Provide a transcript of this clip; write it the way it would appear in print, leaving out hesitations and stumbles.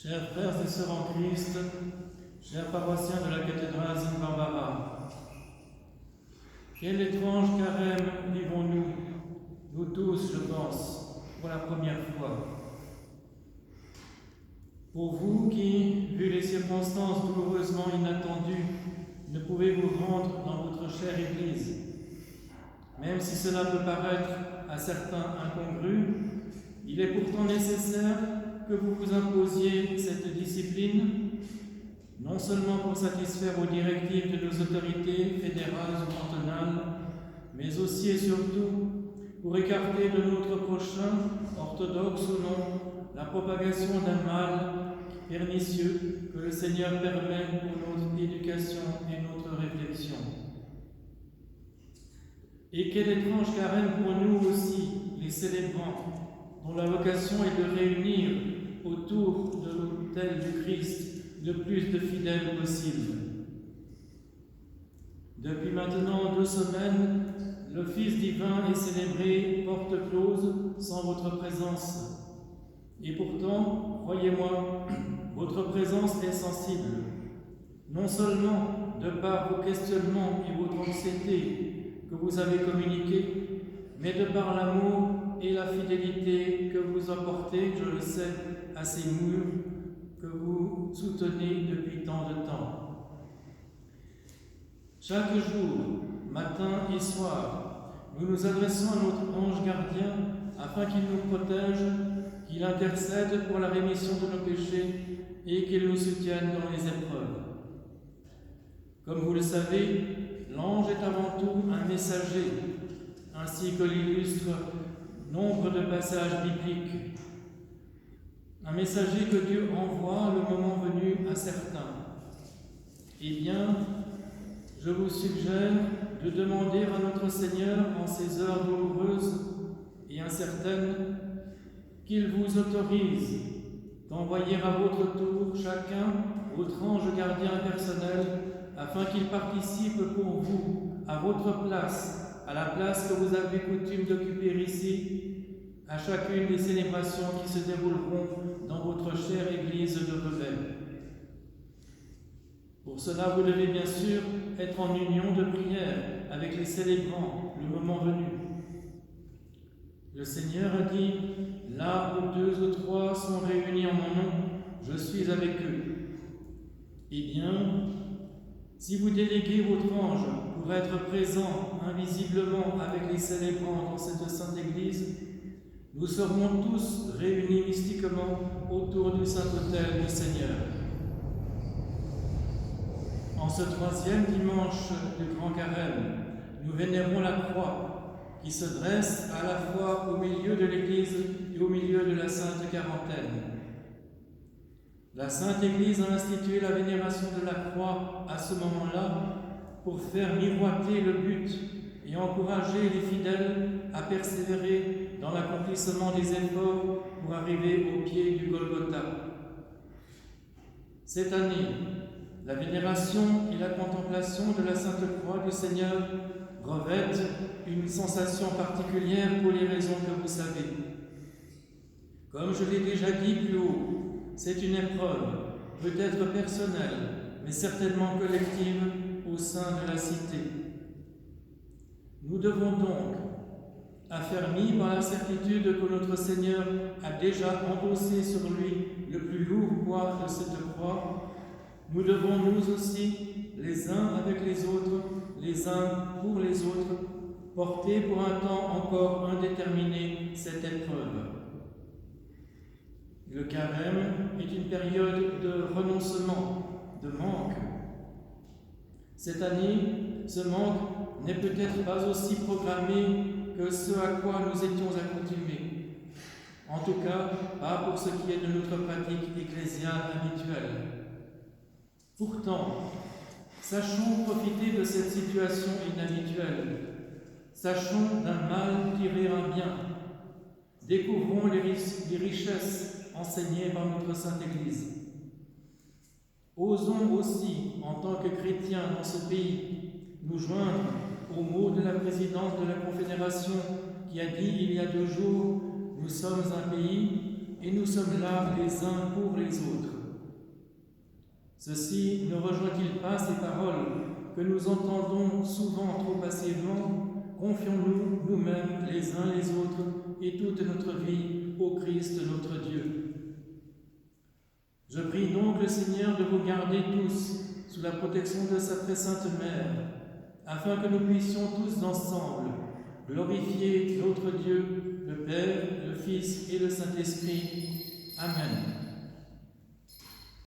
Chers frères et sœurs en Christ, chers paroissiens de la cathédrale Sainte-Barbara, quel étrange carême vivons-nous, nous tous, je pense, pour la première fois. Pour vous qui, vu les circonstances douloureusement inattendues, ne pouvez vous rendre dans votre chère Église, même si cela peut paraître à certains incongru, il est pourtant nécessaire que vous vous imposiez cette discipline, non seulement pour satisfaire aux directives de nos autorités fédérales ou cantonales, mais aussi et surtout pour écarter de notre prochain, orthodoxe ou non, la propagation d'un mal pernicieux que le Seigneur permet pour notre éducation et notre réflexion. Et quel étrange carême pour nous aussi, les célébrants, dont la vocation est de réunir autour de l'autel du Christ le plus de fidèles possible. Depuis maintenant 2 semaines, l'office divin est célébré porte close sans votre présence. Et pourtant, croyez-moi, votre présence est sensible, non seulement de par vos questionnements et votre anxiété que vous avez communiqués, mais de par l'amour et la fidélité que vous apportez, je le sais, à ces murs que vous soutenez depuis tant de temps. Chaque jour, matin et soir, nous nous adressons à notre ange gardien afin qu'il nous protège, qu'il intercède pour la rémission de nos péchés et qu'il nous soutienne dans les épreuves. Comme vous le savez, l'ange est avant tout un messager, ainsi que l'illustre nombre de passages bibliques. Un messager que Dieu envoie le moment venu à certains. Eh bien, je vous suggère de demander à notre Seigneur en ces heures douloureuses et incertaines qu'il vous autorise d'envoyer à votre tour chacun votre ange gardien personnel afin qu'il participe pour vous, à votre place, à la place que vous avez coutume d'occuper ici, à chacune des célébrations qui se dérouleront dans votre chère Église de Revel. Pour cela, vous devez bien sûr être en union de prière avec les célébrants le moment venu. Le Seigneur a dit « Là où 2 ou 3 sont réunis en mon nom, je suis avec eux. » Eh bien, si vous déléguez votre ange pour être présent invisiblement avec les célébrants dans cette sainte Église, nous serons tous réunis mystiquement autour du Saint-Autel du Seigneur. En ce 3e dimanche du Grand Carême, nous vénérons la croix qui se dresse à la fois au milieu de l'Église et au milieu de la Sainte Quarantaine. La Sainte Église a institué la vénération de la croix à ce moment-là pour faire miroiter le but et encourager les fidèles à persévérer dans l'accomplissement des efforts pour arriver au pied du Golgotha. Cette année, la vénération et la contemplation de la Sainte Croix du Seigneur revêtent une sensation particulière pour les raisons que vous savez. Comme je l'ai déjà dit plus haut, c'est une épreuve, peut-être personnelle, mais certainement collective au sein de la cité. Nous devons donc, affermis par la certitude que notre Seigneur a déjà endossé sur lui le plus lourd poids de cette croix, nous devons nous aussi, les uns avec les autres, les uns pour les autres, porter pour un temps encore indéterminé cette épreuve. Le carême est une période de renoncement, de manque. Cette année, ce manque n'est peut-être pas aussi programmé que ce à quoi nous étions accoutumés. En tout cas, pas pour ce qui est de notre pratique ecclésiale habituelle. Pourtant, sachons profiter de cette situation inhabituelle. Sachons d'un mal tirer un bien. Découvrons les richesses enseignées par notre Sainte Église. Osons aussi, en tant que chrétiens dans ce pays, nous joindre aux mots de la présidente de la Confédération qui a dit il y a 2 jours « Nous sommes un pays et nous sommes là les uns pour les autres ». Ceci ne rejoint-il pas ces paroles que nous entendons souvent trop passivement? Confions-nous nous-mêmes les uns les autres et toute notre vie au Christ notre Dieu. Je prie donc le Seigneur de vous garder tous sous la protection de sa très sainte Mère, afin que nous puissions tous ensemble glorifier notre Dieu, le Père, le Fils et le Saint-Esprit. Amen.